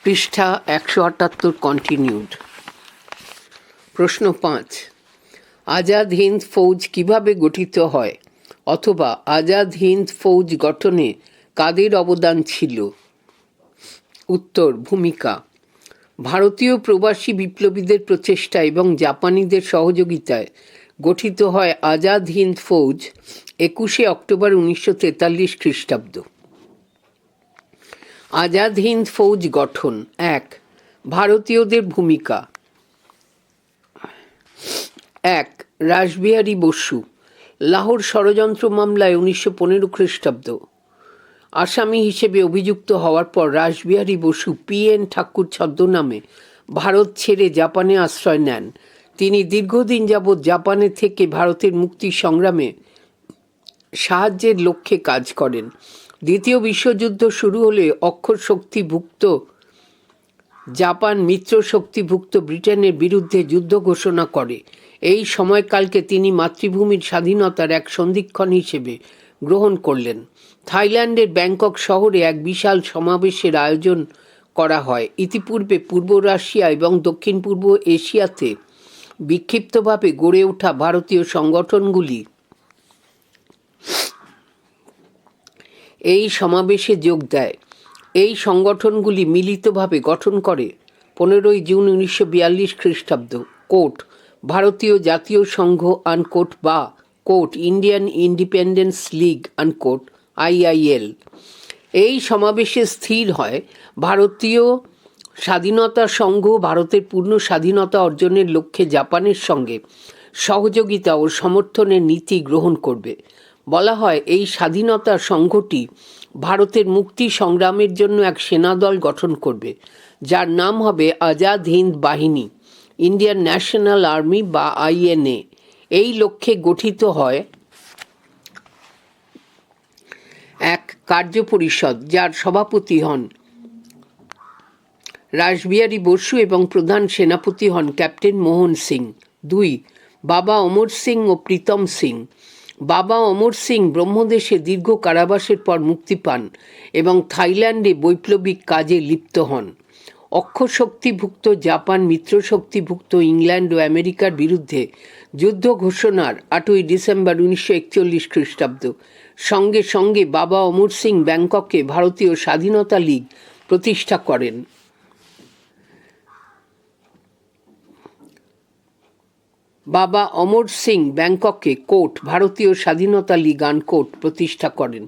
পৃষ্ঠা 178 কন্টিনিউড। প্রশ্ন 5, আজাদ হিন্দ ফৌজ কিভাবে গঠিত হয়, অথবা আজাদ হিন্দ ফৌজ গঠনে কাদের অবদান ছিল? উত্তর: ভূমিকা। ভারতীয় প্রবাসী বিপ্লবীদের প্রচেষ্টা এবং জাপানিদের সহযোগিতায় গঠিত হয় আজাদ হিন্দ ফৌজ 21শে অক্টোবর 1943 খ্রিস্টাব্দ। আজাদ হিন্দ ফৌজ গঠন। 1. ভারতীয়দের ভূমিকা। 1. রাসবিহারী বসু লাহোর ষড়যন্ত্র মামলায় 1915 খ্রিস্টাব্দ আসামি হিসেবে অভিযুক্ত হওয়ার পর রাসবিহারী বসু PN ঠাকুর ছদ্মনামে ভারত ছেড়ে জাপানে আশ্রয় নেন। তিনি দীর্ঘদিন যাবৎ জাপানে থেকে ভারতের মুক্তি সংগ্রামে সাহায্যের লক্ষ্যে কাজ করেন। দ্বিতীয় বিশ্বযুদ্ধ শুরু হলে অক্ষর শক্তিভুক্ত জাপান মিত্র শক্তিভুক্ত ব্রিটেনের বিরুদ্ধে যুদ্ধ ঘোষণা করে। এই সময়কালকে তিনি মাতৃভূমির স্বাধীনতার এক সন্ধিক্ষণ হিসেবে গ্রহণ করলেন। থাইল্যান্ডের ব্যাংকক শহরে এক বিশাল সমাবেশের আয়োজন করা হয়। ইতিপূর্বে পূর্ব রাশিয়া এবং দক্ষিণ পূর্ব এশিয়াতে বিক্ষিপ্তভাবে গড়ে ওঠা ভারতীয় সংগঠনগুলি এই সমাবেশে যোগ দেয়। এই সংগঠনগুলি মিলিতভাবে গঠন করে 15ই জুন 1942 খ্রিস্টাব্দ কোট ভারতীয় জাতীয় সংঘ আনকোট বা quote Indian independence league unquote IIL। এই সমাবেশে স্থির হয় ভারতীয় স্বাধীনতা সংঘ ভারতের পূর্ণ স্বাধীনতা অর্জনের লক্ষ্যে জাপানের সঙ্গে সহযোগিতা ও সমর্থনের নীতি গ্রহণ করবে। বলা হয় এই স্বাধীনতা সংঘটি ভারতের মুক্তি সংগ্রামের জন্য এক সেনাদল গঠন করবে, যার নাম হবে আজাদ হিন্দ বাহিনী, ইন্ডিয়ান ন্যাশনাল আর্মি বা INA। এই লক্ষ্যে গঠিত হয় এক কার্য পরিষদ, যার সভাপতি হন রাসবিহারী বসু এবং প্রধান সেনাপতি হন ক্যাপ্টেন মোহন সিং। 2. বাবা অমর সিং ও প্রীতম সিং। বাবা অমর সিং ব্রহ্মদেশে দীর্ঘ কারাবাসের পর মুক্তি পান এবং থাইল্যান্ডে বৈপ্লবিক কাজে লিপ্ত হন। অক্ষশক্তিভুক্ত জাপান মিত্রশক্তিভুক্ত ইংল্যান্ড ও আমেরিকার বিরুদ্ধে যুদ্ধ ঘোষণার 8ই ডিসেম্বর 1941 খ্রিস্টাব্দ সঙ্গে সঙ্গে বাবা অমর সিং ব্যাংককে ভারতীয় স্বাধীনতা লীগ প্রতিষ্ঠা করেন। বাবা অমর সিং ব্যাংককে কোট ভারতীয় স্বাধীনতা লীগ আনকোট প্রতিষ্ঠা করেন।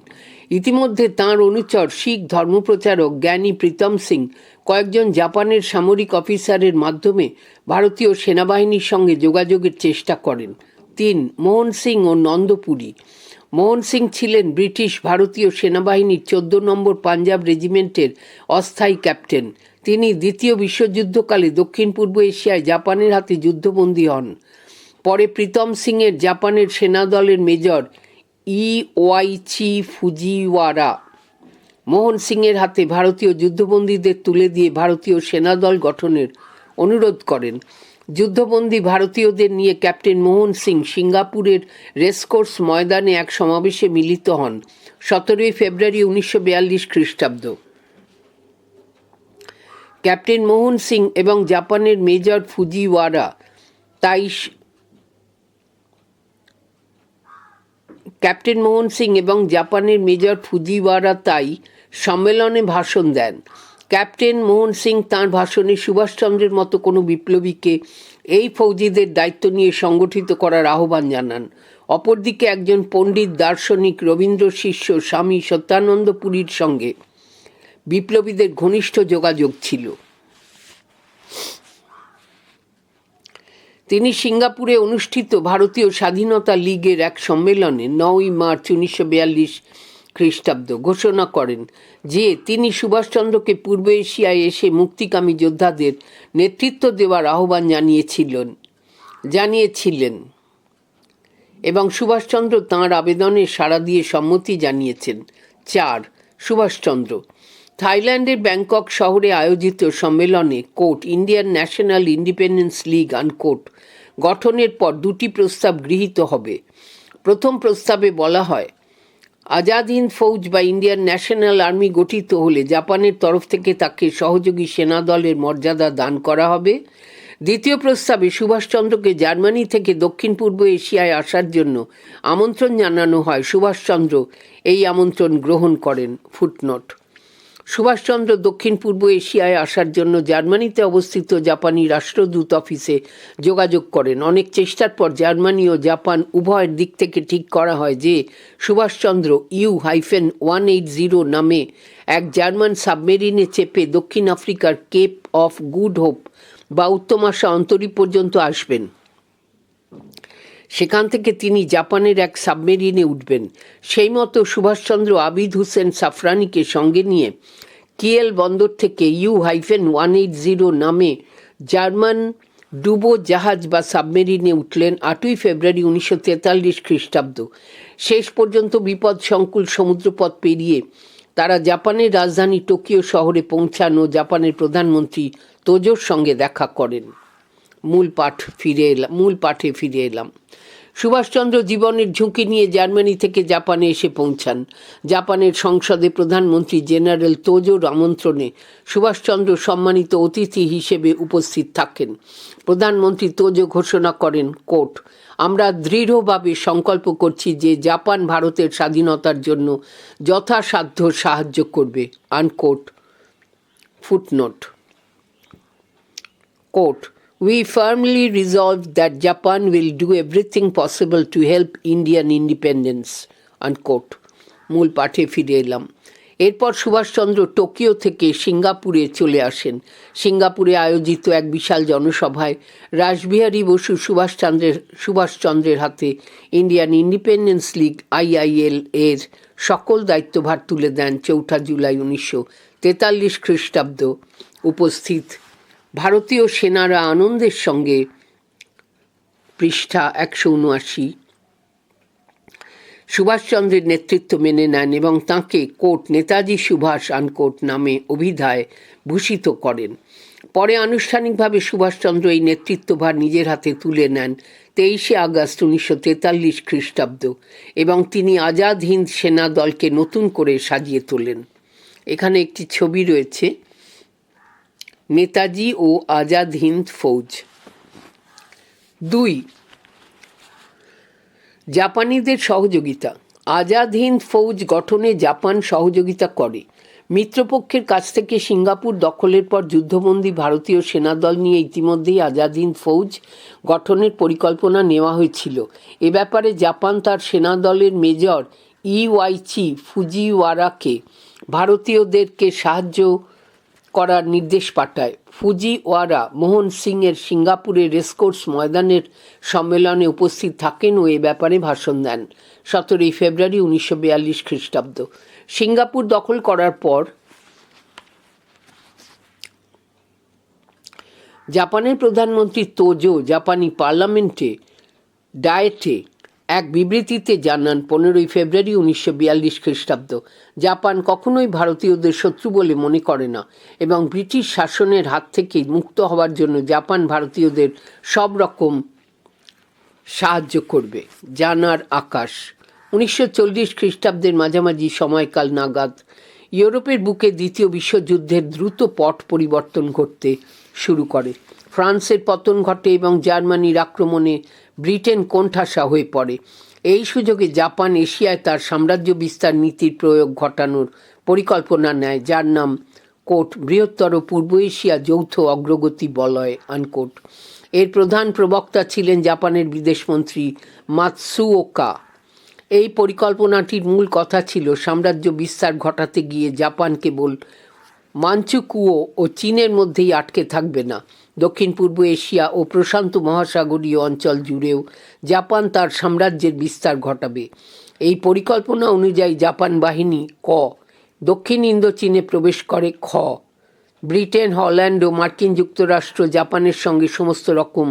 ইতিমধ্যে তাঁর অনুচর শিখ ধর্মপ্রচারক জ্ঞানী প্রীতম সিং কয়েকজন জাপানের সামরিক অফিসারের মাধ্যমে ভারতীয় সেনাবাহিনীর সঙ্গে যোগাযোগের চেষ্টা করেন। 3. মোহন সিং ও নন্দপুরী। মোহন সিং ছিলেন ব্রিটিশ ভারতীয় সেনাবাহিনীর 14 নম্বর পাঞ্জাব রেজিমেন্টের অস্থায়ী ক্যাপ্টেন। তিনি দ্বিতীয় বিশ্বযুদ্ধকালে দক্ষিণ পূর্ব এশিয়ায় জাপানের হাতে যুদ্ধবন্দী হন। পরে প্রীতম সিংয়ের জাপানের সেনাদলের মেজর ইওয়াইচি ফুজিওয়ারা মোহন সিংয়ের হাতে ভারতীয় যুদ্ধবন্দীদের তুলে দিয়ে ভারতীয় সেনাদল গঠনের অনুরোধ করেন। যুদ্ধবন্দী ভারতীয়দের নিয়ে ক্যাপ্টেন মোহন সিং সিঙ্গাপুরের রেসকোর্স ময়দানে এক সমাবেশে মিলিত হন 17ই ফেব্রুয়ারি 1942 খ্রিস্টাব্দ। ক্যাপ্টেন মোহন সিং এবং জাপানের মেজর ফুজিওয়ারা তাই সম্মেলনে ভাষণ দেন। ক্যাপ্টেন মোহন সিং তাঁর ভাষণে সুভাষচন্দ্রের মতো কোনো বিপ্লবীকে এই ফৌজিদের দায়িত্ব নিয়ে সংগঠিত করার আহ্বান জানান। অপরদিকে একজন পণ্ডিত দার্শনিক রবীন্দ্র শিষ্য স্বামী সত্যানন্দ পুরীর সঙ্গে বিপ্লবীদের ঘনিষ্ঠ যোগাযোগ ছিল। তিনি সিঙ্গাপুরে অনুষ্ঠিত ভারতীয় স্বাধীনতা লীগের এক সম্মেলনে 9ই মার্চ 1942 খ্রিস্টাব্দ ঘোষণা করেন যে তিনি সুভাষচন্দ্রকে পূর্ব এশিয়ায় এসে মুক্তিকামী যোদ্ধাদের নেতৃত্ব দেওয়ার আহ্বান জানিয়েছিলেন এবং সুভাষচন্দ্র তাঁর আবেদনে সাড়া দিয়ে সম্মতি জানিয়েছেন। 4. সুভাষচন্দ্র থাইল্যান্ডের ব্যাংকক শহরে আয়োজিত সম্মেলনে quote Indian national independence league unquote গঠনের পর 2টি প্রস্তাব গৃহীত হবে। প্রথম প্রস্তাবে বলা হয় আজাদ হিন্দ ফৌজ বা ইন্ডিয়ান ন্যাশনাল আর্মি গঠিত হলে জাপানের তরফ থেকে তাকে সহযোগী সেনা দলের মর্যাদা দান করা হবে। দ্বিতীয় প্রস্তাবে সুভাষচন্দ্রকে জার্মানি থেকে দক্ষিণ পূর্ব এশিয়ায় আসার জন্য আমন্ত্রণ জানানো হয়। সুভাষচন্দ্র এই আমন্ত্রণ গ্রহণ করেন। ফুটনোট: সুভাষচন্দ্র দক্ষিণ পূর্ব এশিয়ায় আসার জন্য জার্মানিতে অবস্থিত জাপানি রাষ্ট্রদূত অফিসে যোগাযোগ করেন। অনেক চেষ্টার পর জার্মানি ও জাপান উভয়ের দিক থেকে ঠিক করা হয় যে সুভাষচন্দ্র U-180 নামে এক জার্মান সাবমেরিনে চেপে দক্ষিণ আফ্রিকার কেপ অফ গুড হোপ বা উত্তম আশা অন্তরী পর্যন্ত আসবেন। সেখান থেকে তিনি জাপানের এক সাবমেরিনে উঠবেন। সেই মতো সুভাষচন্দ্র আবিদ হুসেন সাফরানিকে সঙ্গে নিয়ে কিয়েল বন্দর থেকে U-180 নামে জার্মান ডুবো জাহাজ বা সাবমেরিনে উঠলেন 8ই ফেব্রুয়ারি 1943 খ্রিস্টাব্দ। শেষ পর্যন্ত বিপদসংকুল সমুদ্রপথ পেরিয়ে তারা জাপানের রাজধানী টোকিও শহরে পৌঁছান ও জাপানের প্রধানমন্ত্রী তোজোর সঙ্গে দেখা করেন। মূল পাঠে ফিরে এলাম। সুভাষচন্দ্র জীবনের ঝুঁকি নিয়ে জার্মানি থেকে জাপানে এসে পৌঁছান। জাপানের সংসদে প্রধানমন্ত্রী জেনারেল তোজোর আমন্ত্রণে সুভাষচন্দ্র সম্মানিত অতিথি হিসেবে উপস্থিত থাকেন। প্রধানমন্ত্রী তোজো ঘোষণা করেন, কোট, আমরা দৃঢ়ভাবে সংকল্প করছি যে জাপান ভারতের স্বাধীনতার জন্য যথাসাধ্য সাহায্য করবে, unquote. Footnote: quote, we firmly resolve that Japan will do everything possible to help Indian independence, unquote. মূল পাঠে ফিরে এলাম। এরপর সুভাষচন্দ্র টোকিও থেকে সিঙ্গাপুরে চলে আসেন। সিঙ্গাপুরে আয়োজিত এক বিশাল জনসভায় রাসবিহারী বসু সুভাষচন্দ্রের হাতে ইন্ডিয়ান ইন্ডিপেন্ডেন্স লীগ IIL এর সকল দায়িত্বভার তুলে দেন। 4 জুলাই 1943 খ্রিস্টাব্দ। উপস্থিত ভারতীয় সেনারা আনন্দের সঙ্গে, পৃষ্ঠা 179, সুভাষচন্দ্রের নেতৃত্ব মেনে নেন এবং তাঁকে কোট নেতাজি সুভাষ আনকোট নামে অভিধায় ভূষিত করেন। পরে আনুষ্ঠানিকভাবে সুভাষচন্দ্র এই নেতৃত্বভার নিজের হাতে তুলে নেন 23 আগস্ট 1943 খ্রিস্টাব্দ এবং তিনি আজাদ হিন্দ সেনা দলকে নতুন করে সাজিয়ে তোলেন। এখানে একটি ছবি রয়েছে, নেতাজি ও আজাদ হিন্দ ফৌজ। 2. জাপানিদের সহযোগিতা। আজাদ হিন্দ ফৌজ গঠনে জাপান সহযোগিতা করে। মিত্রপক্ষের কাছ থেকে সিঙ্গাপুর দখলের পর যুদ্ধবন্দী ভারতীয় সেনাদল নিয়ে ইতিমধ্যেই আজাদ হিন্দ ফৌজ গঠনের পরিকল্পনা নেওয়া হয়েছিল। এ ব্যাপারে জাপান তার সেনাদলের মেজর ইওয়াইচি ফুজিওয়ারাকে ভারতীয়দেরকে সাহায্য করার নির্দেশ পাঠায়। ফুজিওয়ারা মোহন সিংয়ের সিঙ্গাপুরের রেসকোর্স ময়দানের সম্মেলনে উপস্থিত থাকেন ও এ ব্যাপারে ভাষণ দেন। 17 ফেব্রুয়ারি 1942 খ্রিস্টাব্দ। সিঙ্গাপুর দখল করার পর জাপানের প্রধানমন্ত্রী তোজো জাপানি পার্লামেন্টে ডায়েটে এক বিবৃতিতে জানান 15 ফেব্রুয়ারি 1942 খ্রিস্টাব্দ, জাপান কখনোই ভারতীয়দের শত্রু বলে মনে করে না এবং ব্রিটিশ শাসনের হাত থেকে মুক্ত হওয়ার জন্য জাপান ভারতীয়দের সব রকম সাহায্য করবে। জানার আকাশ। 1940 খ্রিস্টাব্দের মাঝামাঝি সময়কাল নাগাদ ইউরোপের বুকে দ্বিতীয় বিশ্বযুদ্ধের দ্রুত পট পরিবর্তন ঘটতে শুরু করে। ফ্রান্সের পতন ঘটে এবং জার্মানির আক্রমণে ব্রিটেন কোণঠাসা হয়ে পড়ে। এই সুযোগে জাপান এশিয়ায় তার সাম্রাজ্য বিস্তার নীতির প্রয়োগ ঘটানোর পরিকল্পনা নেয়, যার নাম কোট বৃহত্তর পূর্ব এশিয়া যৌথ অগ্রগতি বলয়, আনকোট। এর প্রধান প্রবক্তা ছিলেন জাপানের বিদেশমন্ত্রী মাতসুওকা। এই পরিকল্পনাটির মূল কথা ছিল সাম্রাজ্য বিস্তার ঘটাতে গিয়ে জাপান কেবল মানচুকুও ও চীনের মধ্যেই আটকে থাকবে না, দক্ষিণ পূর্ব এশিয়া ও প্রশান্ত মহাসাগরীয় অঞ্চল জুড়েও জাপান তার সাম্রাজ্যের বিস্তার ঘটাবে। এই পরিকল্পনা অনুযায়ী জাপান বাহিনী ক দক্ষিণ ইন্দোচীনে প্রবেশ করে, খ ব্রিটেন, হল্যান্ড ও মার্কিন যুক্তরাষ্ট্র জাপানের সঙ্গে সমস্ত রকম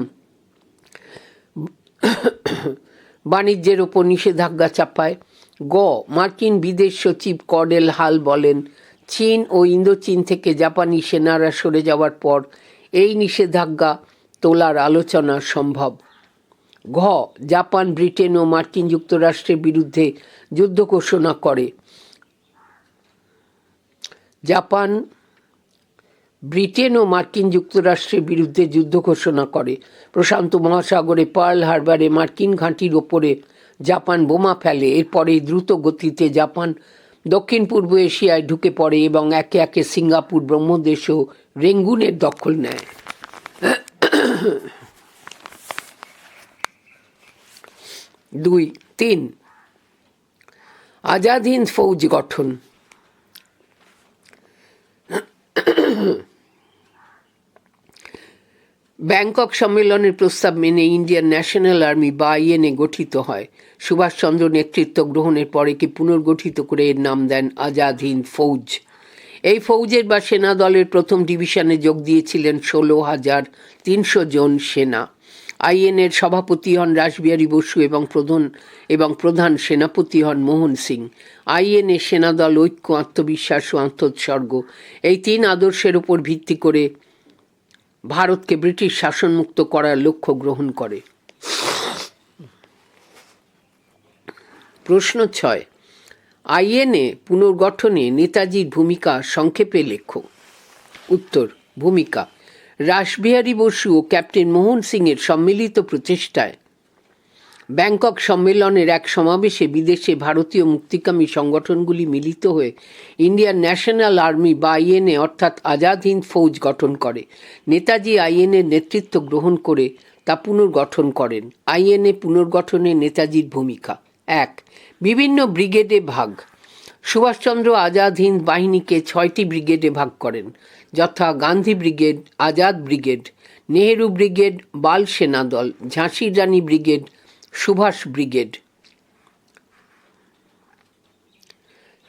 বাণিজ্যের ওপর নিষেধাজ্ঞা চাপায়, গ মার্কিন বিদেশ সচিব কর্ডেল হাল বলেন, চীন ও ইন্দোচীন থেকে জাপানি সেনারা সরে যাওয়ার পর এই নিষেধাজ্ঞা তোলার আলোচনা সম্ভব। ঘ জাপান, ব্রিটেন ও মার্কিন যুক্তরাষ্ট্রের বিরুদ্ধে যুদ্ধ ঘোষণা করে। জাপান, ব্রিটেন ও মার্কিন যুক্তরাষ্ট্রের বিরুদ্ধে যুদ্ধ ঘোষণা করে। প্রশান্ত মহাসাগরে পার্ল হারবারে মার্কিন ঘাঁটির ওপরে জাপান বোমা ফেলে। এরপরে দ্রুত গতিতে জাপান দক্ষিণ পূর্ব এশিয়ায় ঢুকে পড়ে এবং একে একে সিঙ্গাপুর, ব্রহ্মদেশ ও রেঙ্গুনের দখল নেয়। 3 আজাদ হিন্দ ফৌজ গঠন। ব্যাংকক সম্মেলনের প্রস্তাব মেনে ইন্ডিয়ান ন্যাশনাল আর্মি বা আইএনএ গঠিত হয়। সুভাষচন্দ্র নেতৃত্ব গ্রহণের পরে কি পুনর্গঠিত করে এর নাম দেন আজাদ হিন্দ ফৌজ। এই ফৌজের বা সেনা দলের প্রথম ডিভিশনে যোগ দিয়েছিলেন 16,300 জন সেনা। আইএনএর সভাপতি হন রাসবিহারী বসু এবং প্রধান সেনাপতি হন মোহন সিং। আইএনএ সেনাদল ঐক্য, আত্মবিশ্বাস ও আত্মোৎসর্গ এই 3 আদর্শের উপর ভিত্তি করে ভারতকে ব্রিটিশ শাসনমুক্ত করার লক্ষ্য গ্রহণ করে। প্রশ্ন 6 আইএনএ পুনর্গঠনে নেতাজির ভূমিকা সংক্ষেপে লেখো। উত্তর। ভূমিকা: রাসবিহারী বসু ও ক্যাপ্টেন মোহন সিংয়ের সম্মিলিত প্রচেষ্টায় ব্যাংকক সম্মেলনের এক সমাবেশে বিদেশে ভারতীয় মুক্তিকামী সংগঠনগুলি মিলিত হয়ে ইন্ডিয়ান ন্যাশনাল আর্মি বা আইএনএ অর্থাৎ আজাদ হিন্দ ফৌজ গঠন করে। নেতাজি আইএনএর নেতৃত্ব গ্রহণ করে তা পুনর্গঠন করেন। আইএনএ পুনর্গঠনে নেতাজির ভূমিকা: 1 বিভিন্ন ব্রিগেডে ভাগ। সুভাষচন্দ্র আজাদ হিন্দ বাহিনীকে 6টি ব্রিগেডে ভাগ করেন, যথা Gandhi brigade, Azad brigade, Nehru brigade, বাল সেনাদল, ঝাঁসির রানী ব্রিগেড, সুভাষ ব্রিগেড।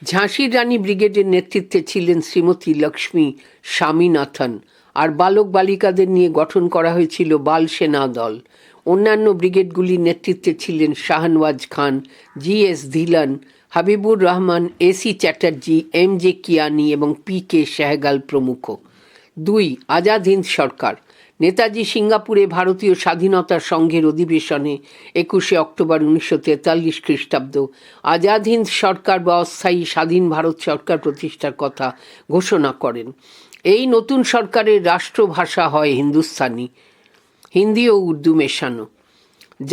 ঝাঁসির রানী ব্রিগেডের নেতৃত্বে ছিলেন শ্রীমতী লক্ষ্মী স্বামীনাথন, আর বালক বালিকাদের নিয়ে গঠন করা হয়েছিল বাল সেনা দল। অন্যান্য ব্রিগেডগুলির নেতৃত্বে ছিলেন শাহনওয়াজ খান, GS. ধিলান, Habibur Rahman, AC. Chatterjee, MJ. কিয়ানি এবং পি.কে. সেহগাল প্রমুখ। 2 আজাদ হিন্দ সরকার। নেতাজি সিঙ্গাপুরে ভারতীয় স্বাধীনতা সংঘের অধিবেশনে 21 অক্টোবর 1943 খ্রিস্টাব্দ আজাদ হিন্দ সরকার বা অস্থায়ী স্বাধীন ভারত সরকার প্রতিষ্ঠার কথা ঘোষণা করেন। এই নতুন সরকারের রাষ্ট্রভাষা হয় হিন্দুস্তানি, হিন্দি ও উর্দু মেশানো।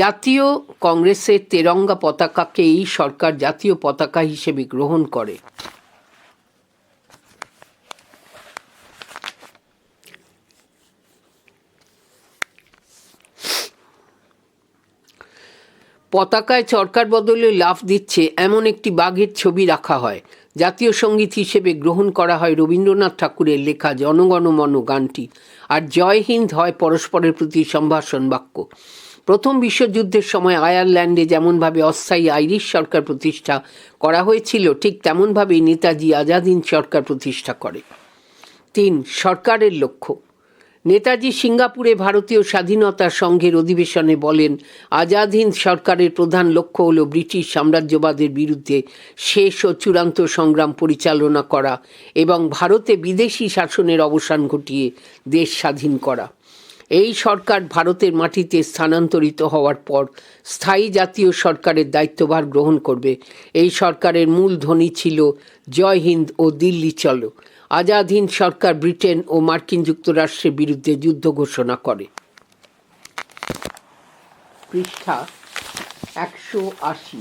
জাতীয় কংগ্রেসের তেরঙ্গা পতাকাকে এই সরকার জাতীয় পতাকা হিসেবে গ্রহণ করে। পতাকায় চরকার বদলে লাফ দিচ্ছে এমন একটি বাঘের ছবি রাখা হয়। জাতীয় সঙ্গীত হিসেবে গ্রহণ করা হয় রবীন্দ্রনাথ ঠাকুরের লেখা জনগণ মন গানটি, আর জয় হিন্দ হয় পরস্পরের প্রতি সম্ভাষণ বাক্য। প্রথম বিশ্বযুদ্ধের সময় আয়ারল্যান্ডে যেমনভাবে অস্থায়ী আইরিশ সরকার প্রতিষ্ঠা করা হয়েছিল, ঠিক তেমনভাবেই নেতাজি আজাদ হিন্দ সরকার প্রতিষ্ঠা করে। 3 সরকারের লক্ষ্য। নেতাজি সিঙ্গাপুরে ভারতীয় স্বাধীনতা সংঘের অধিবেশনে বলেন, আজাদ হিন্দ সরকারের প্রধান লক্ষ্য হল ব্রিটিশ সাম্রাজ্যবাদের বিরুদ্ধে শেষ ও চূড়ান্ত সংগ্রাম পরিচালনা করা এবং ভারতে বিদেশি শাসনের অবসান ঘটিয়ে দেশ স্বাধীন করা। এই সরকার ভারতের মাটিতে স্থানান্তরিত হওয়ার পর স্থায়ী জাতীয় সরকারের দায়িত্বভার গ্রহণ করবে। এই সরকারের মূল ধ্বনি ছিল জয় হিন্দ ও দিল্লি চলো। আজাদ হিন্দ সরকার ব্রিটেন ও মার্কিন যুক্তরাষ্ট্রের বিরুদ্ধে যুদ্ধ ঘোষণা করে। পৃষ্ঠা 180।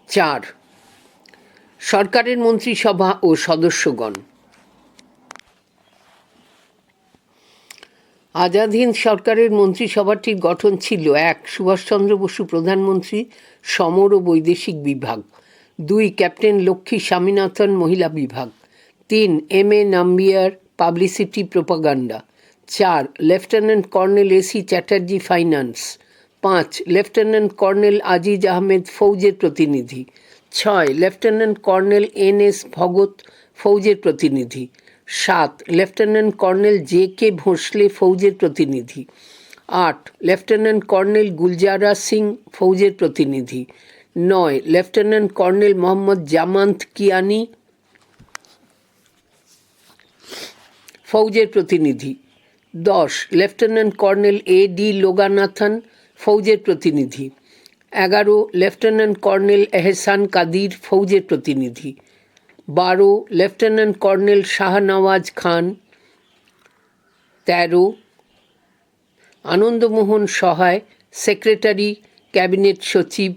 4 সরকারের মন্ত্রিসভা ও সদস্যগণ। আজাদ হিন্দ সরকারের মন্ত্রিসভাটির গঠন ছিল: 1 সুভাষচন্দ্র বসু প্রধানমন্ত্রী, সমর ও বৈদেশিক বিভাগ। 2 ক্যাপ্টেন লক্ষ্মী স্বামীনাথন, মহিলা বিভাগ। 3 M A. Nambiar, publicity propaganda. 4 lieutenant colonel A C. Chatterjee, finance. 5 lieutenant colonel Aziz Ahmed, ফৌজের প্রতিনিধি। 6 লেফটেন্যান্ট কর্নেল এন.এস. ভগত, ফৌজের প্রতিনিধি। 7 লেফটেন্যান্ট কর্নেল জে.কে. ভোঁসলে, ফৌজের প্রতিনিধি। 8 লেফটেন্যান্ট কর্নেল গুলজারা সিং, ফৌজের প্রতিনিধি। 9 লেফটেন্যান্ট কর্নেল মোহাম্মদ জামান্ত কিয়ানি, ফৌজের প্রতিনিধি। 10 লেফটেন্যান্ট কর্নেল A.D. লোগানাথন, ফৌজের প্রতিনিধি। 11 লেফটেন্যান্ট কর্নেল এহসান কাদির, ফৌজের প্রতিনিধি। 12 লেফটেন্যান্ট কর্নেল শাহনওয়াজ খান। 13 আনন্দমোহন সহায়, সেক্রেটারি, ক্যাবিনেট সচিব।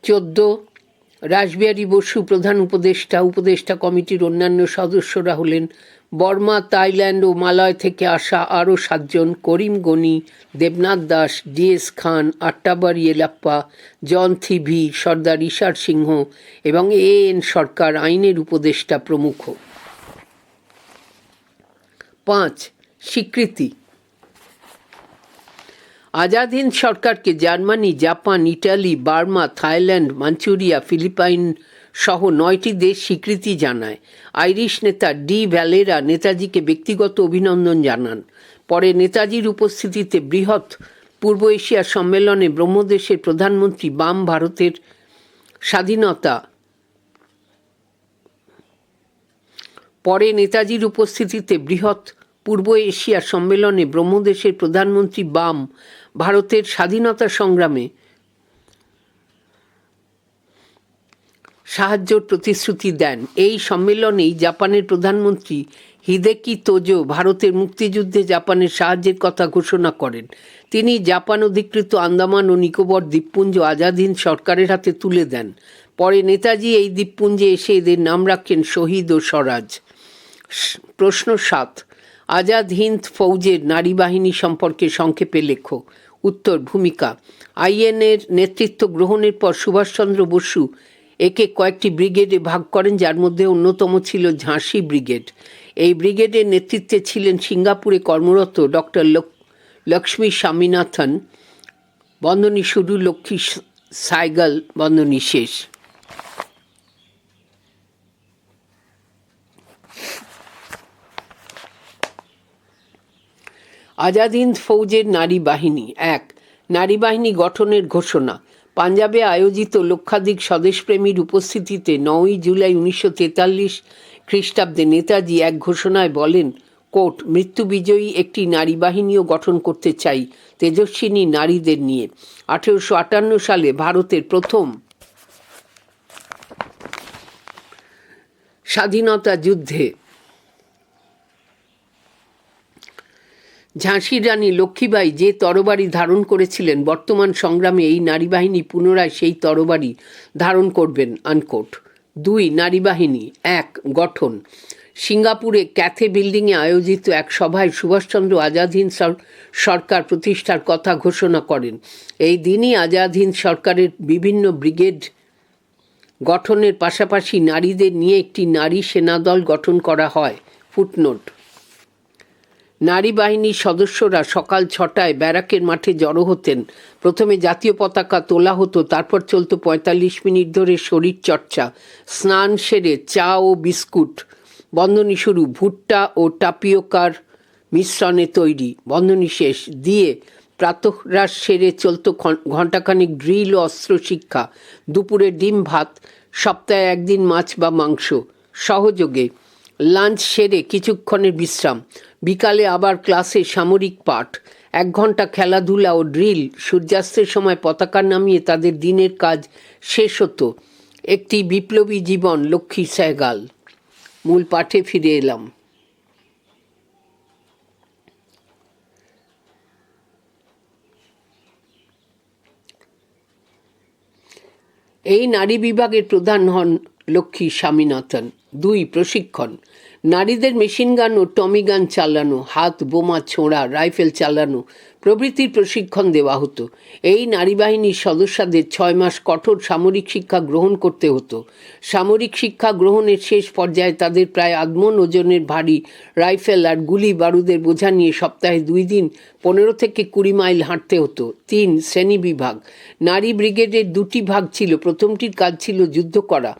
14 রাসবিহারী বসু, প্রধান উপদেষ্টা। উপদেষ্টা কমিটির অন্যান্য সদস্যরা হলেন বর্মা, থাইল্যান্ড ও মালয় থেকে আসা আরও 7 জন: করিম গনি, দেবনাথ দাস, D.S. খান, আট্টাবাড়ি এলাপ্পা, জন থিভি, সর্দার ঈশার সিংহ এবং A.N. সরকার, আইনের উপদেষ্টা প্রমুখ। 5 স্বীকৃতি। আজাদ হিন্দ সরকারকে Germany, Japan, Italy, Burma, Thailand, Manchuria, Philippine সহ 9টি দেশ স্বীকৃতি জানায়। আইরিশ নেতা ডি ভ্যালেরা নেতাজিকে ব্যক্তিগত অভিনন্দন জানান। পরে নেতাজির উপস্থিতিতে বৃহৎ পূর্ব এশিয়া সম্মেলনে ব্রহ্মদেশের প্রধানমন্ত্রী বাম ভারতের স্বাধীনতা পরে নেতাজির উপস্থিতিতে বৃহৎ পূর্ব এশিয়া সম্মেলনে ব্রহ্মদেশের প্রধানমন্ত্রী বাম ভারতের স্বাধীনতা সংগ্রামে সাহায্যের প্রতিশ্রুতি দেন। এই সম্মেলনেই জাপানের প্রধানমন্ত্রী হিদেকি তোজো ভারতের মুক্তিযুদ্ধে জাপানের সাহায্যের কথা ঘোষণা করেন। তিনি জাপান অধিকৃত আন্দামান ও নিকোবর দ্বীপপুঞ্জ আজাদ হিন্দ সরকারের হাতে তুলে দেন। পরে নেতাজি এই দ্বীপপুঞ্জে এসে এদের নাম রাখেন শহীদ ও স্বরাজ। প্রশ্ন 7 আজাদ হিন্দ ফৌজের নারী বাহিনী সম্পর্কে সংক্ষেপে লেখো। উত্তর। ভূমিকা। আইএনএর নেতৃত্ব গ্রহণের পর সুভাষচন্দ্র বসু একে কয়েকটি ব্রিগেডে ভাগ করেন, যার মধ্যে অন্যতম ছিল ঝাঁসি ব্রিগেড। এই ব্রিগেডের নেতৃত্বে ছিলেন সিঙ্গাপুরে কর্মরত ডক্টর লক্ষ্মী স্বামীনাথন। বন্ধনী শুরু, লক্ষ্মী সাইগাল, বন্ধনী শেষ। আজাদ হিন্দ ফৌজের নারী বাহিনী। 1 নারী বাহিনী গঠনের ঘোষণা। পাঞ্জাবে আয়োজিত লক্ষাধিক স্বদেশপ্রেমীর উপস্থিতিতে 9 জুলাই 1943 খ্রিস্টাব্দে নেতাজি এক ঘোষণায় বলেন, কোট, মৃত্যুবিজয়ী একটি নারী বাহিনীও গঠন করতে চাই, তেজস্বিনী নারীদের নিয়ে। 1858 সালে ভারতের প্রথম স্বাধীনতা যুদ্ধে ঝাঁসির রানী লক্ষ্মীবাঈ যে তরবারি ধারণ করেছিলেন, বর্তমান সংগ্রামে এই নারী বাহিনী পুনরায় সেই তরবারি ধারণ করবেন। আনকোট। 2 নারী বাহিনী। 1 গঠন। সিঙ্গাপুরে ক্যাথে বিল্ডিংয়ে আয়োজিত এক সভায় সুভাষচন্দ্র আজাদ হিন্দ সরকার প্রতিষ্ঠার কথা ঘোষণা করেন। এই দিনই আজাদ হিন্দ সরকারের বিভিন্ন ব্রিগেড গঠনের পাশাপাশি নারীদের নিয়ে একটি নারী সেনাদল গঠন করা হয়। ফুটনোট। নারী বাহিনীর সদস্যরা সকাল 6টায় ব্যারাকের মাঠে জড়ো হতেন। প্রথমে জাতীয় পতাকা তোলা হতো, তারপর চলত 45 মিনিট ধরে শরীরচর্চা। স্নান সেরে চা ও বিস্কুট, বন্ধনী শুরু, ভুট্টা ও টাপিওকার মিশ্রণে তৈরি, বন্ধনী শেষ, দিয়ে প্রাতরাশ সেরে চলত ঘণ্টাখানিক ড্রিল ও অস্ত্র শিক্ষা। দুপুরে ডিম ভাত, সপ্তাহে 1 দিন মাছ বা মাংস। সহযোগে লাঞ্চ সেরে কিছুক্ষণের বিশ্রাম। বিকালে আবার ক্লাসে সামরিক পাঠ, 1 ঘন্টা খেলাধুলা ও ড্রিল। সূর্যাস্তের সময় পতাকা নামিয়ে তাদের দিনের কাজ শেষ হতো। একটি বিপ্লবী জীবন। লক্ষ্মী সেহগাল। মূল পাঠে ফিরে এলাম। এই নারী বিভাগের প্রধান হন লক্ষ্মী স্বামীনাথন। 2 প্রশিক্ষণ। নারীদের মেশিনগান ও টমি গান চালানো, হাত বোমা ছোঁড়া, রাইফেল চালানো প্রভৃতির প্রশিক্ষণ দেওয়া হতো। এই নারী বাহিনীর সদস্যদের 6 মাস কঠোর সামরিক শিক্ষা গ্রহণ করতে হতো। সামরিক শিক্ষা গ্রহণের শেষ পর্যায়ে তাদের প্রায় আধমন ওজনের ভারী রাইফেল আর গুলি বারুদের বোঝা নিয়ে সপ্তাহে 2 দিন 15 থেকে 20 মাইল হাঁটতে হতো। 3 শ্রেণী বিভাগ। নারী ব্রিগেডের 2টি ভাগ ছিল। প্রথমটির কাজ ছিল যুদ্ধ করা,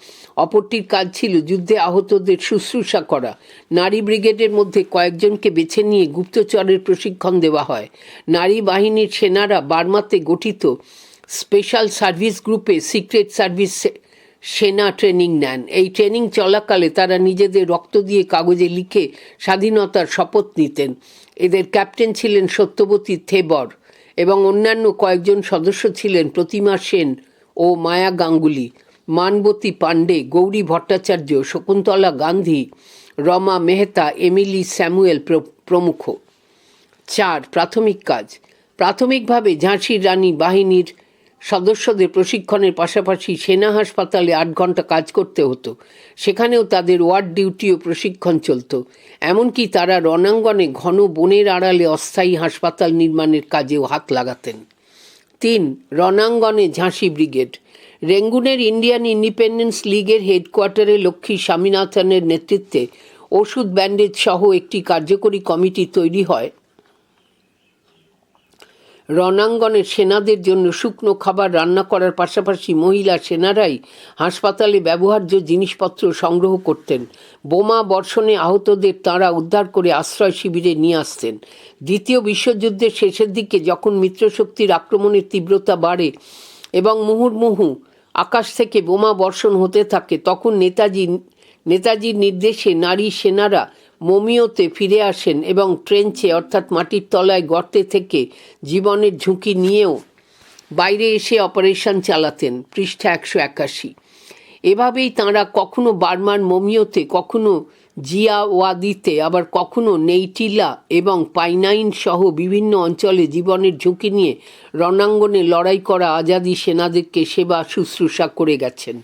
অপরটির কাজ ছিল যুদ্ধে আহতদের শুশ্রূষা করা। নারী ব্রিগেডের মধ্যে কয়েকজনকে বেছে নিয়ে গুপ্তচরের প্রশিক্ষণ দেওয়া হয়। নারী বাহিনীর সেনারা বার্মাতে গঠিত স্পেশাল সার্ভিস গ্রুপে সিক্রেট সার্ভিস সেনা ট্রেনিং নেন। এই ট্রেনিং চলাকালে তারা নিজেদের রক্ত দিয়ে কাগজে লিখে স্বাধীনতার শপথ নিতেন। এদের ক্যাপ্টেন ছিলেন সত্যবতী থেবর এবং অন্যান্য কয়েকজন সদস্য ছিলেন প্রতিমা সেন ও মায়া গাঙ্গুলি, মানবতী পাণ্ডে, গৌরী ভট্টাচার্য, শকুন্তলা গান্ধী, রমা মেহতা, এমিলি স্যামুয়েল প্রমুখ। 4. প্রাথমিক কাজ। প্রাথমিকভাবে ঝাঁসির রানী বাহিনীর সদস্যদের প্রশিক্ষণের পাশাপাশি সেনা হাসপাতালে 8 ঘন্টা কাজ করতে হতো। সেখানেও তাদের ওয়ার্ড ডিউটি ও প্রশিক্ষণ চলত। এমনকি তারা রণাঙ্গনে ঘন বনের আড়ালে অস্থায়ী হাসপাতাল নির্মাণের কাজেও হাত লাগাতেন। 3. রণাঙ্গনে ঝাঁসি ব্রিগেড। রেঙ্গুনের ইন্ডিয়ান ইন্ডিপেন্ডেন্স লীগের হেডকোয়ার্টারে লক্ষ্মী স্বামীনাথনের নেতৃত্বে ওষুধ ব্যান্ডেজ সহ একটি কার্যকরী কমিটি তৈরি হয়। রণাঙ্গনের সেনাদের জন্য শুকনো খাবার রান্না করার পাশাপাশি মহিলা সেনারাই হাসপাতালে ব্যবহার্য জিনিসপত্র সংগ্রহ করতেন। বোমা বর্ষণে আহতদের তাঁরা উদ্ধার করে আশ্রয় শিবিরে নিয়ে আসতেন। দ্বিতীয় বিশ্বযুদ্ধের শেষের দিকে যখন মিত্রশক্তির আক্রমণের তীব্রতা বাড়ে এবং মুহুর্মুহু আকাশ থেকে বোমা বর্ষণ হতে থাকে, তখন নেতাজির নির্দেশে নারী সেনারা মোমিওতে ফিরে আসেন এবং ট্রেঞ্চে অর্থাৎ মাটির তলায় গর্তে থেকে জীবনের ঝুঁকি নিয়েও বাইরে এসে অপারেশন চালাতেন। পৃষ্ঠা 181। এভাবেই তাঁরা কখনো বার্মার মোমিওতে, কখনো জিয়াওয়াদিতে, আবার কখনো নেইটিলা এবং পাইনাইন সহ বিভিন্ন অঞ্চলে জীবনের ঝুঁকি নিয়ে রণাঙ্গনে লড়াই করা আজাদি সেনাদেরকে সেবা শুশ্রূষা করে গেছেন।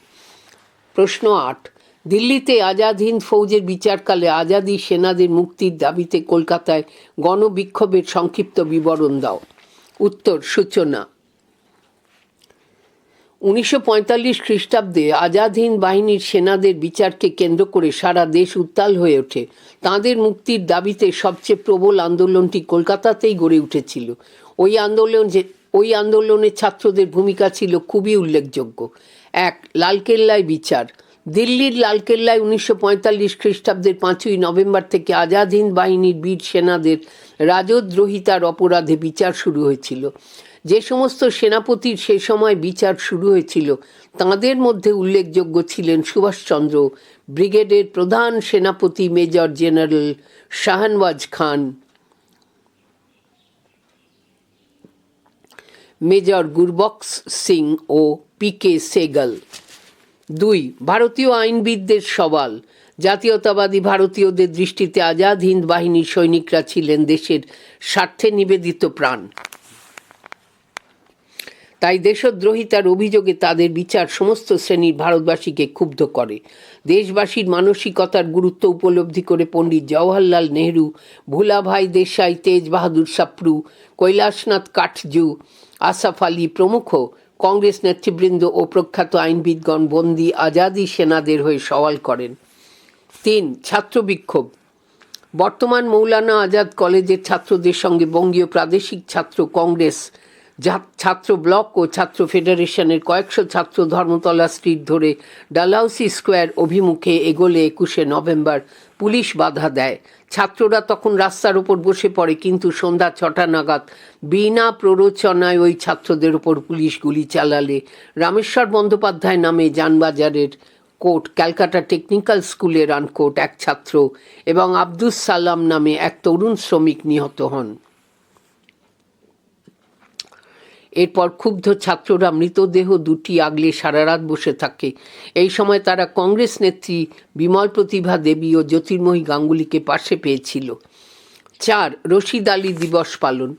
প্রশ্ন 8। দিল্লিতে আজাদ হিন্দ ফৌজের বিচারকালে আজাদি সেনাদের মুক্তির দাবিতে কলকাতায় গণবিক্ষোভের সংক্ষিপ্ত বিবরণ দাও। উত্তর। সূচনা। 1945 খ্রিস্টাব্দে আজাদ হিন্দ বাহিনীর সেনাদের বিচারকে কেন্দ্র করে সারা দেশ উত্তাল হয়ে ওঠে। তাঁদের মুক্তির দাবিতে সবচেয়ে প্রবল আন্দোলনটি কলকাতাতেই গড়ে উঠেছিল। ওই আন্দোলনে ছাত্রদের ভূমিকা ছিল খুবই উল্লেখযোগ্য। 1. লালকেল্লায় বিচার। দিল্লির লালকেল্লায় 1945 খ্রিস্টাব্দের 5ই নভেম্বর থেকে আজাদ হিন্দ বাহিনীর বীর সেনাদের রাজদ্রোহিতার অপরাধে বিচার শুরু হয়েছিল। যে সমস্ত সেনাপতির সে সময় বিচার শুরু হয়েছিল তাঁদের মধ্যে উল্লেখযোগ্য ছিলেন সুভাষচন্দ্র, ব্রিগেডের প্রধান সেনাপতি মেজর জেনারেল শাহনওয়াজ খান, মেজর গুরবক্স সিং ও পি.কে. সেগল। 2. ভারতীয় আইনবিদদের সওয়াল। জাতীয়তাবাদী ভারতীয়দের দৃষ্টিতে আজাদ হিন্দ বাহিনীর সৈনিকরা ছিলেন দেশের স্বার্থে নিবেদিত প্রাণ। তাই দেশদ্রোহিতার অভিযোগে তাদের বিচার সমস্ত শ্রেণীর ভারতবাসীকে ক্ষুব্ধ করে। দেশবাসীর মানসিকতার গুরুত্ব উপলব্ধি করে পণ্ডিত জওহরলাল নেহরু, ভুলাভাই দেশাই, তেজ বাহাদুর সাপ্রু, কৈলাসনাথ কাটজু, আসফ আলী প্রমুখ কংগ্রেস নেতৃবৃন্দ ও প্রখ্যাত আইনবিদগণ বন্দী আজাদি সেনাদের হয়ে সওয়াল করেন। 3. ছাত্র বিক্ষোভ। বর্তমান মৌলানা আজাদ কলেজের ছাত্রদের সঙ্গে বঙ্গীয় প্রাদেশিক ছাত্র কংগ্রেস, ছাত্র ব্লক ও ছাত্র ফেডারেশনের কয়েকশো ছাত্র ধর্মতলা স্ট্রিট ধরে ডালহাউসি স্কোয়ার অভিমুখে এগোলে 21শে নভেম্বর পুলিশ বাধা দেয়। ছাত্ররা তখন রাস্তার ওপর বসে পড়ে, কিন্তু সন্ধ্যা 6টা নাগাদ বিনা প্ররোচনায় ওই ছাত্রদের ওপর পুলিশ গুলি চালালে রামেশ্বর বন্দ্যোপাধ্যায় নামে জানবাজারের কোর্ট, ক্যালকাটা টেকনিক্যাল স্কুলের আনকোট এক ছাত্র এবং আব্দুস সালাম নামে এক তরুণ শ্রমিক নিহত হন। এরপর ক্ষুব্ধ ছাত্ররা মৃতদেহ দুটি আগলে সারা রাত বসে থাকে। এই সময় তারা কংগ্রেস নেত্রী বিমল প্রতিভা দেবী ও জ্যোতির্ময়ী গাঙ্গুলিকে পাশে পেয়েছিল। 4. রশিদ আলী দিবস পালন।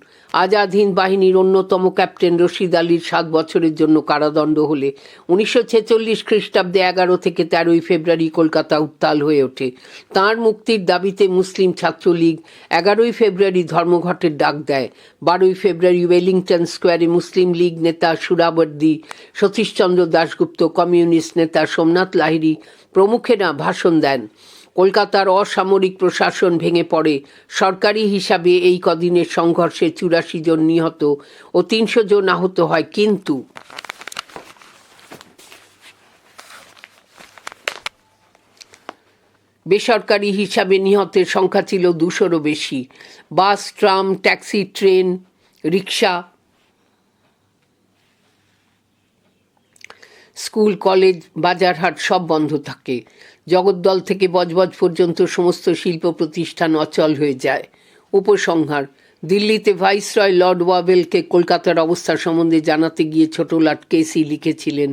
আজাদ হিন্দ বাহিনীর অন্যতম ক্যাপ্টেন রশিদ আলীর 7 বছরের জন্য কারাদণ্ড হলে 1946 খ্রিস্টাব্দে 11 থেকে 13ই ফেব্রুয়ারি কলকাতা উত্তাল হয়ে ওঠে। তাঁর মুক্তির দাবিতে মুসলিম ছাত্রলীগ 11ই ফেব্রুয়ারি ধর্মঘটের ডাক দেয়। 12ই ফেব্রুয়ারি ওয়েলিংটন স্কোয়ারে মুসলিম লীগ নেতা সুরাবর্দী, সতীশচন্দ্র দাশগুপ্ত, কমিউনিস্ট নেতা সোমনাথ লাহিড়ী প্রমুখেরা ভাষণ দেন। কলকাতার অসামরিক প্রশাসন ভেঙে পড়ে। সরকারি হিসাবে এই কদিনের সংঘর্ষে 84 জন নিহত ও 300 জন আহত হয়, কিন্তু বেসরকারি হিসাবে নিহতের সংখ্যা ছিল 200-রও বেশি। বাস, ট্রাম, ট্যাক্সি, ট্রেন, রিক্সা, স্কুল স্কুল, কলেজ, বাজারহাট সব বন্ধ থাকে। জগদ্দল থেকে বজবজ পর্যন্ত সমস্ত শিল্প প্রতিষ্ঠান অচল হয়ে যায়। উপসংহার: দিল্লিতে ভাইসরয় লর্ড ওয়াভেলকে কলকাতার অবস্থা সম্বন্ধে জানাতে গিয়ে ছোটলাট কেসি লিখেছিলেন,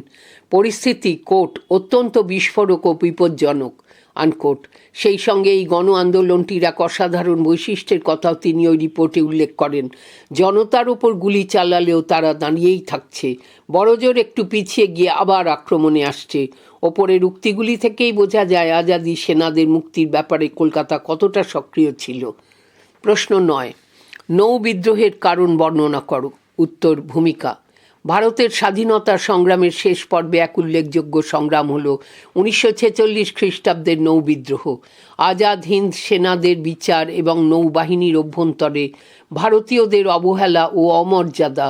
পরিস্থিতি কোট অত্যন্ত বিস্ফোরক ও বিপজ্জনক আনকোট। সেই সঙ্গে এই গণ আন্দোলনটির এক অসাধারণ বৈশিষ্ট্যের কথাও তিনি ওই রিপোর্টে উল্লেখ করেন। জনতার ওপর গুলি চালালেও তারা দাঁড়িয়েই থাকছে, বড়জোর একটু পিছিয়ে গিয়ে আবার আক্রমণে আসছে। ওপরের উক্তিগুলি থেকেই বোঝা যায় আজাদি সেনাদের মুক্তির ব্যাপারে কলকাতা কতটা সক্রিয় ছিল। প্রশ্ন 9, নৌ বিদ্রোহের কারণ বর্ণনা করো। উত্তর: ভূমিকা। ভারতের স্বাধীনতা সংগ্রামের শেষ পর্বে এক উল্লেখযোগ্য সংগ্রাম হল 1946 খ্রিস্টাব্দের নৌ বিদ্রোহ। আজাদ হিন্দ সেনাদের বিচার এবং নৌবাহিনীর অভ্যন্তরে ভারতীয়দের অবহেলা ও অমর্যাদা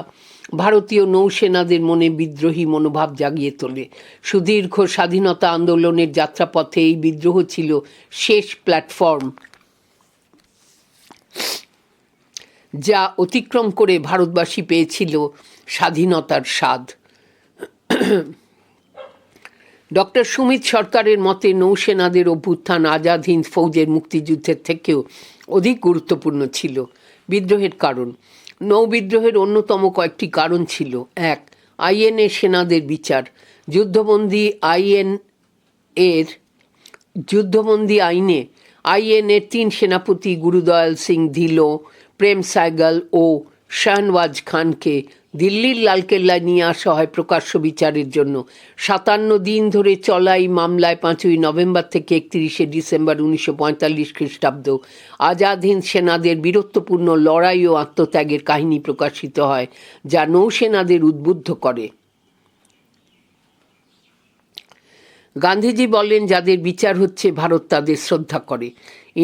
ভারতীয় নৌসেনাদের মনে বিদ্রোহী মনোভাব জাগিয়ে তোলে। সুদীর্ঘ স্বাধীনতা আন্দোলনের যাত্রাপথে এই বিদ্রোহ ছিল শেষ প্ল্যাটফর্ম, যা অতিক্রম করে ভারতবাসী পেয়েছিল স্বাধীনতার স্বাদ। ডক্টর সুমিত সরকারের মতে নৌসেনাদের অভ্যুত্থান আজাদ হিন্দ ফৌজের মুক্তিযুদ্ধের থেকেও অধিক গুরুত্বপূর্ণ ছিল। বিদ্রোহের কারণ: নৌ বিদ্রোহের অন্যতম কয়েকটি কারণ ছিল: 1. আইএনএ সেনাদের বিচার। যুদ্ধবন্দী আইনে আইএনএর 3 সেনাপতি গুরুদয়াল সিং ধিলো, প্রেম সাইগাল ও শাহনওয়াজ খানকে দিল্লির লালকেল্লায় নিয়ে আসা হয় প্রকাশ্য বিচারের জন্য। 57 দিন ধরে চলা এই মামলায় 5ই নভেম্বর থেকে 31শে ডিসেম্বর 1945 খ্রিস্টাব্দ আজাদ হিন্দ সেনাদের বীরত্বপূর্ণ লড়াই ও আত্মত্যাগের কাহিনী প্রকাশিত হয়, যা নৌসেনাদের উদ্বুদ্ধ করে। গান্ধীজি বলেন, যাদের বিচার হচ্ছে ভারত তাদের শ্রদ্ধা করে।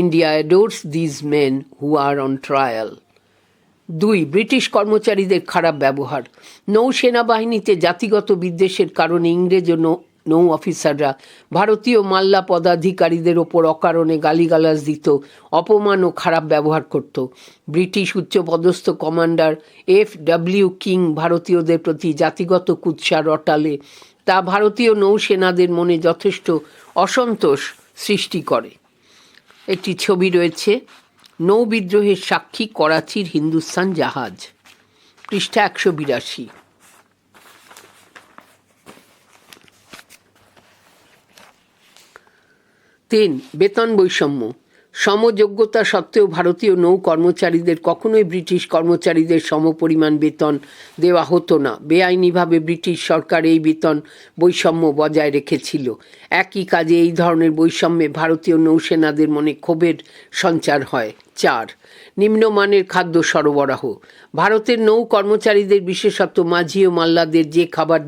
India adores these men who are on trial. 2. British কর্মচারীদের খারাপ ব্যবহার। নৌ সেনাবাহিনীতে জাতিগত বিদ্বেষের কারণে ইংরেজ ও নৌ অফিসাররা ভারতীয় মাল্লা পদাধিকারীদের ওপর অকারণে গালিগালাজ দিত, অপমান ও খারাপ ব্যবহার করত। ব্রিটিশ উচ্চপদস্থ কমান্ডার F.W. কিং ভারতীয়দের প্রতি জাতিগত কুৎসা রটালে তা ভারতীয় নৌসেনাদের মনে যথেষ্ট অসন্তোষ সৃষ্টি করে। একটি ছবি রয়েছে, নৌ বিদ্রোহের সাক্ষী করাচির হিন্দুস্তান জাহাজ, পৃষ্ঠা 182। 3. বেতন বৈষম্য। সমযোগ্যতা সত্ত্বেও ভারতীয় নৌ কর্মচারীদের কখনোই ব্রিটিশ কর্মচারীদের সমপরিমাণ বেতন দেওয়া হতো না। বেআইনিভাবে ব্রিটিশ সরকার এই বেতন বৈষম্য বজায় রেখেছিল। একই কাজে এই ধরনের বৈষম্যে ভারতীয় নৌসেনাদের মনে ক্ষোভের সঞ্চার হয়। 4. নিম্নমানের খাদ্য সরবরাহ। ভারতের নৌ কর্মচারীদের, বিশেষত মাঝি ও মাল্লাদের যে খাবার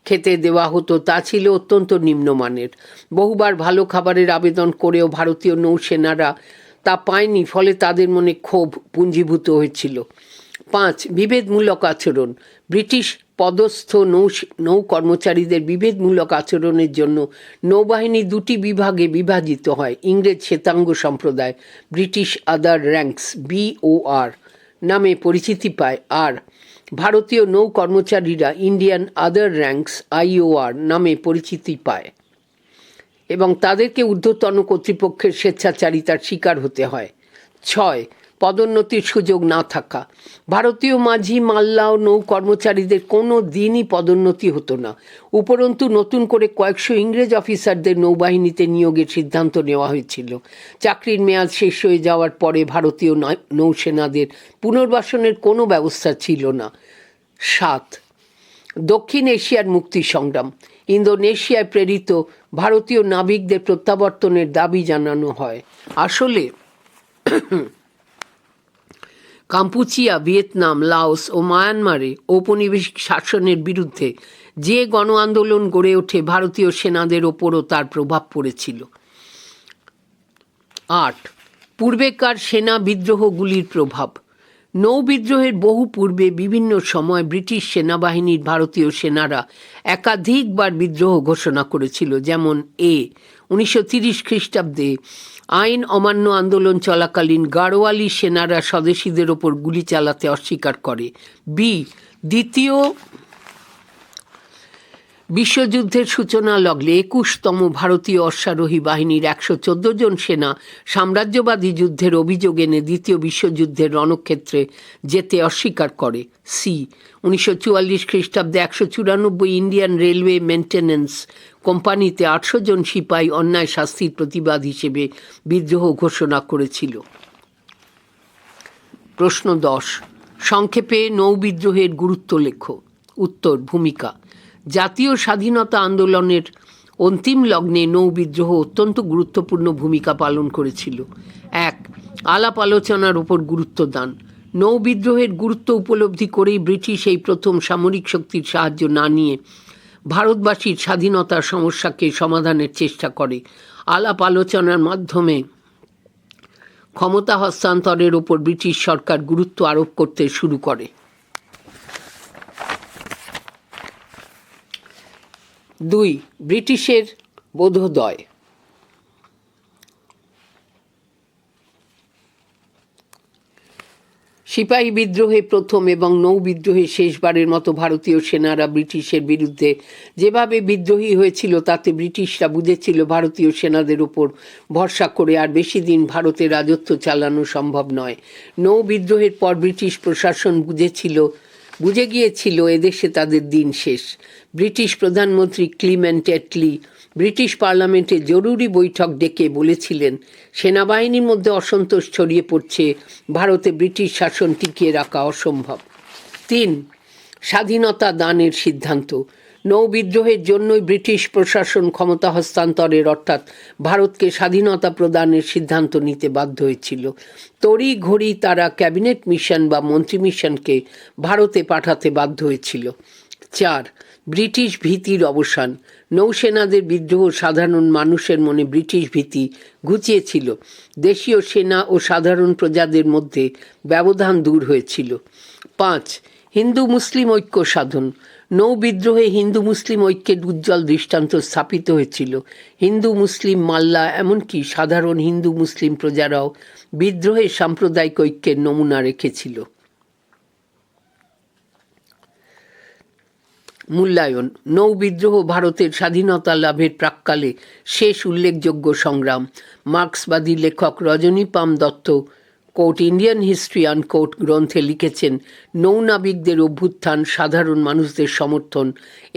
খেতে দেওয়া হতো তা ছিল অত্যন্ত নিম্নমানের। বহুবার ভালো খাবারের আবেদন করেও ভারতীয় নৌসেনারা তা পায়নি, ফলে তাদের মনে ক্ষোভ পুঞ্জীভূত হয়েছিল। 5. বিভেদমূলক আচরণ। ব্রিটিশ পদস্থ নৌ কর্মচারীদের বিভেদমূলক আচরণের জন্য নৌবাহিনী 2টি বিভাগে বিভাজিত হয়। ইংরেজ শ্বেতাঙ্গ সম্প্রদায় ব্রিটিশ আদার র্যাঙ্কস BOR নামে পরিচিতি পায়, আর ভারতীয় নৌ কর্মচারীরা ইন্ডিয়ান আদার র্যাঙ্কস IOR নামে পরিচিতি পায় এবং তাদেরকে ঊর্ধ্বতন কর্তৃপক্ষের স্বেচ্ছাচারিতার শিকার হতে হয়। 6. পদোন্নতির সুযোগ না থাকা। ভারতীয় মাঝি, মাল্লা ও নৌ কর্মচারীদের কোনো দিনই পদোন্নতি হতো না। উপরন্তু নতুন করে কয়েকশো ইংরেজ অফিসারদের নৌবাহিনীতে নিয়োগের সিদ্ধান্ত নেওয়া হয়েছিল। চাকরির মেয়াদ শেষ হয়ে যাওয়ার পরে ভারতীয় নৌসেনাদের পুনর্বাসনের কোনো ব্যবস্থা ছিল না। 7. দক্ষিণ এশিয়ার মুক্তি সংগ্রাম। ইন্দোনেশিয়ায় প্রেরিত ভারতীয় নাবিকদের প্রত্যাবর্তনের দাবি জানানো হয়। আসলে কাম্পুচিয়া, ভিয়েতনাম, লাওস ও মায়ানমারে ঔপনিবেশিক শাসনের বিরুদ্ধে যে গণ আন্দোলন গড়ে ওঠে, ভারতীয় সেনাদের ওপরও তার প্রভাব পড়েছিল। 8. পূর্বেকার সেনা বিদ্রোহগুলির প্রভাব। নৌ বিদ্রোহের বহু পূর্বে বিভিন্ন সময় ব্রিটিশ সেনাবাহিনীর ভারতীয় সেনারা একাধিকবার বিদ্রোহ ঘোষণা করেছিল। যেমন 1930 খ্রিস্টাব্দে আইন অমান্য আন্দোলন চলাকালীন গাড়োয়ালি সেনারা স্বদেশীদের ওপর গুলি চালাতে অস্বীকার করে। দ্বিতীয় বিশ্বযুদ্ধের সূচনা লগ্নে ২১তম ভারতীয় অশ্বারোহী বাহিনীর ১১৪ জন সেনা সাম্রাজ্যবাদী যুদ্ধের অভিযোগ এনে দ্বিতীয় বিশ্বযুদ্ধের রণক্ষেত্রে যেতে অস্বীকার করে। ১৯৪৪ খ্রিস্টাব্দে ১৯৪ ইন্ডিয়ান রেলওয়ে মেনটেন্যান্স কোম্পানিতে ৮০০ জন সিপাহী অন্যায় শাস্তির প্রতিবাদ হিসেবে বিদ্রোহ ঘোষণা করেছিল। প্রশ্ন ১০, সংক্ষেপে নৌবিদ্রোহের গুরুত্ব লেখো। উত্তর, ভূমিকা। জাতীয় স্বাধীনতা আন্দোলনের অন্তিম লগ্নে নৌবিদ্রোহ অত্যন্ত গুরুত্বপূর্ণ ভূমিকা পালন করেছিল। ১. আলাপ আলোচনার উপর গুরুত্ব দান। নৌবিদ্রোহের গুরুত্ব উপলব্ধি করেই ব্রিটিশ এই প্রথম সামরিক শক্তির সাহায্য না নিয়ে ভারতবাসীর স্বাধীনতার সমস্যাকে সমাধানের চেষ্টা করে। আলাপ আলোচনার মাধ্যমে ক্ষমতা হস্তান্তরের উপর ব্রিটিশ সরকার গুরুত্ব আরোপ করতে শুরু করে। ২. ব্রিটিশের বোধোদয়। সিপাহী বিদ্রোহে প্রথম এবং নৌ বিদ্রোহে শেষবারের মতো ভারতীয় সেনারা ব্রিটিশের বিরুদ্ধে যেভাবে বিদ্রোহী হয়েছিল তাতে ব্রিটিশরা বুঝেছিল ভারতীয় সেনাদের উপর ভরসা করে আর বেশি দিন ভারতে রাজত্ব চালানো সম্ভব নয়। নৌ বিদ্রোহের পর ব্রিটিশ প্রশাসন বুঝে গিয়েছিল এদেশে তাদের দিন শেষ। ব্রিটিশ প্রধানমন্ত্রী ক্লিমেন্ট অ্যাটলি ব্রিটিশ পার্লামেন্টে জরুরি বৈঠক ডেকে বলেছিলেন সেনাবাহিনীর মধ্যে অসন্তোষ ছড়িয়ে পড়ছে, ভারতে ব্রিটিশ শাসন টিকিয়ে রাখা অসম্ভব। ৩. স্বাধীনতা দানের সিদ্ধান্ত। নৌ বিদ্রোহের জন্যই ব্রিটিশ প্রশাসন ক্ষমতা হস্তান্তরের অর্থাৎ ভারতকে স্বাধীনতা প্রদানের সিদ্ধান্ত নিতে বাধ্য হয়েছিল। তড়ি ঘড়ি তারা ক্যাবিনেট মিশন বা মন্ত্রী মিশনকে ভারতে পাঠাতে বাধ্য হয়েছিল। ৪. ব্রিটিশ ভীতির অবসান। নৌসেনাদের বিদ্রোহ সাধারণ মানুষের মনে ব্রিটিশ ভীতি ঘুচিয়েছিল। দেশীয় সেনা ও সাধারণ প্রজাদের মধ্যে ব্যবধান দূর হয়েছিল। ৫. হিন্দু মুসলিম ঐক্য সাধন। নৌ বিদ্রোহে হিন্দু মুসলিম ঐক্যের উজ্জ্বল দৃষ্টান্ত স্থাপিত হয়েছিল। হিন্দু মুসলিম মাল্লা এমনকি সাধারণ হিন্দু মুসলিম প্রজারাও বিদ্রোহে সাম্প্রদায়িক ঐক্যের নমুনা রেখেছিল। মূল্যায়ন। নৌ বিদ্রোহ ভারতের স্বাধীনতা লাভের প্রাক্কালে শেষ উল্লেখযোগ্য সংগ্রাম। মার্ক্সবাদী লেখক Rajani Palme Dutt quote Indian history unquote গ্রন্থে লিখেছেন, নৌনাবিকদের অভ্যুত্থান, সাধারণ মানুষদের সমর্থন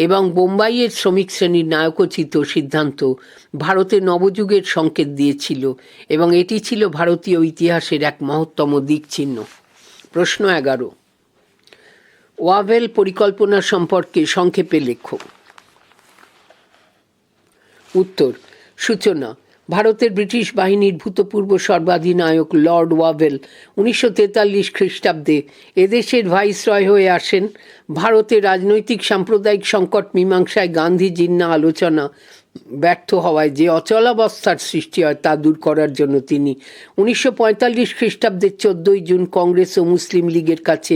এবং বোম্বাইয়ের শ্রমিক শ্রেণীর নায়কোচিত সিদ্ধান্ত ভারতে নবযুগের সংকেত দিয়েছিল এবং এটি ছিল ভারতীয় ইতিহাসের এক মহত্তম দিকচিহ্ন। প্রশ্ন ১১, ওয়াভেল পরিকল্পনা সম্পর্কে সংক্ষেপে লেখো। উত্তর, সূচনা। ভারতের ব্রিটিশ বাহিনীর ভূতপূর্ব সর্বাধিনায়ক লর্ড ওয়াভেল ১৯৪৩ খ্রিস্টাব্দে এদেশের ভাইসরয় হয়ে আসেন। ভারতে রাজনৈতিক সাম্প্রদায়িক সংকট মীমাংসায় গান্ধীজির না আলোচনা ব্যর্থ হওয়ায় যে অচলাবস্থার সৃষ্টি হয় তা দূর করার জন্য তিনি ১৯৪৫ খ্রিস্টাব্দের ১৪ জুন কংগ্রেস ও মুসলিম লীগের কাছে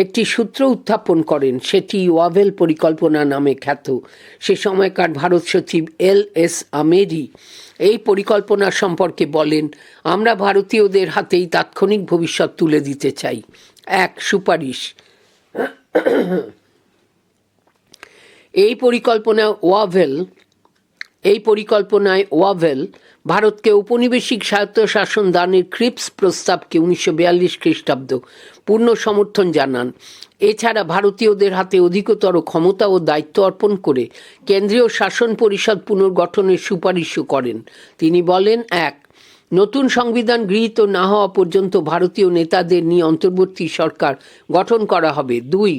একটি সূত্র উত্থাপন করেন। সেটি ওয়াভেল পরিকল্পনা নামে খ্যাত। সে সময়কার ভারত সচিব L.S. আমেরি এই পরিকল্পনা সম্পর্কে বলেন, আমরা ভারতীয়দের হাতেই তাৎক্ষণিক ভবিষ্যৎ তুলে দিতে চাই। ১. সুপারিশ। এই পরিকল্পনায় ওয়াভেল ভারতকে ঔপনিবেশিক স্বায়ত্তশাসন দানের ক্রিপস প্রস্তাবকে ১৯৪২ খ্রিস্টাব্দ পূর্ণ সমর্থন জানান। এছাড়া ভারতীয়দের হাতে অধিকতর ক্ষমতা ও দায়িত্ব অর্পণ করে কেন্দ্রীয় শাসন পরিষদ পুনর্গঠনের সুপারিশও করেন। তিনি বলেন, ১. নতুন সংবিধান গৃহীত না হওয়া পর্যন্ত ভারতীয় নেতাদের নিয়ে অন্তর্বর্তী সরকার গঠন করা হবে। ২.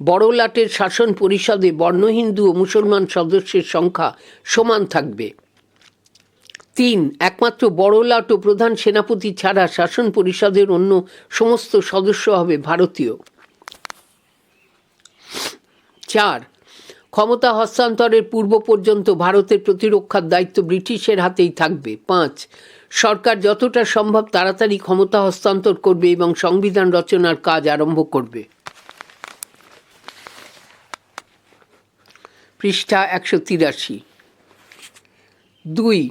বড়লাটের শাসন পরিষদে বর্ণ হিন্দু ও মুসলমান সদস্যের সংখ্যা সমান থাকবে। ৩. একমাত্র বড়লাট ও প্রধান সেনাপতি ছাড়া শাসন পরিষদের অন্য সমস্ত সদস্য হবে ভারতীয়। ৪. ক্ষমতা হস্তান্তরের পূর্ব পর্যন্ত ভারতের প্রতিরক্ষার দায়িত্ব ব্রিটিশের হাতেই থাকবে। ৫. সরকার যতটা সম্ভব তাড়াতাড়ি ক্ষমতা হস্তান্তর করবে এবং সংবিধান রচনার কাজ আরম্ভ করবে। পৃষ্ঠা ১৮৩। ২.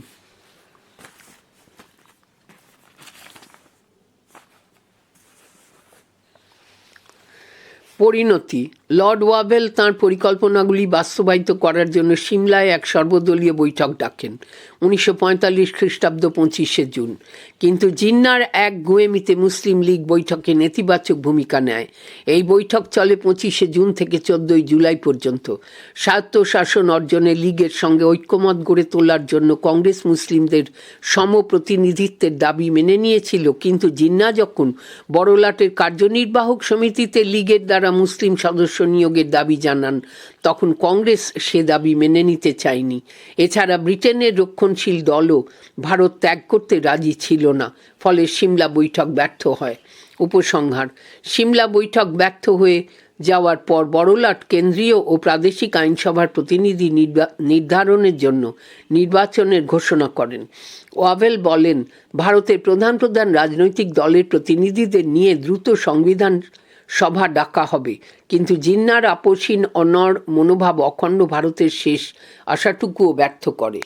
পরিণতি। লর্ড ওয়াভেল তাঁর পরিকল্পনাগুলি বাস্তবায়িত করার জন্য সিমলায় এক সর্বদলীয় বৈঠক ডাকেন 1945 খ্রিস্টাব্দ 25শে জুন। কিন্তু জিন্নার এক গোয়েমিতে মুসলিম লীগ বৈঠকে নেতিবাচক ভূমিকা নেয়। এই বৈঠক চলে 25শে জুন থেকে 14ই জুলাই পর্যন্ত। স্বায়ত্তশাসন অর্জনে লীগের সঙ্গে ঐক্যমত গড়ে তোলার জন্য কংগ্রেস মুসলিমদের সমপ্রতিনিধিত্বের দাবি মেনে নিয়েছিল, কিন্তু জিন্না যখন বড়লাটের কার্যনির্বাহক সমিতিতে লীগের দ্বারা মুসলিম সদস্য নিয়োগের দাবি জানান, তখন কংগ্রেস সে দাবি মেনে নিতে চায়নি। এছাড়া ব্রিটেনের রক্ষণশীল দলও ভারত ত্যাগ করতে রাজি ছিল না, ফলে সিমলা বৈঠক ব্যর্থ হয়। উপসংহার: সিমলা বৈঠক ব্যর্থ হয়ে যাওয়ার পর বড়লাট কেন্দ্রীয় ও প্রাদেশিক আইনসভার প্রতিনিধি নির্ধারণের জন্য নির্বাচনের ঘোষণা করেন। ওয়াভেল বলেন, ভারতের প্রধান প্রধান রাজনৈতিক দলের প্রতিনিধিদের নিয়ে দ্রুত সংবিধান সভা ডাকা হবে, কিন্তু জিন্নার আপসহীন অনড় মনোভাব অখণ্ড ভারতের শেষ আশাটুকুও ব্যর্থ করে।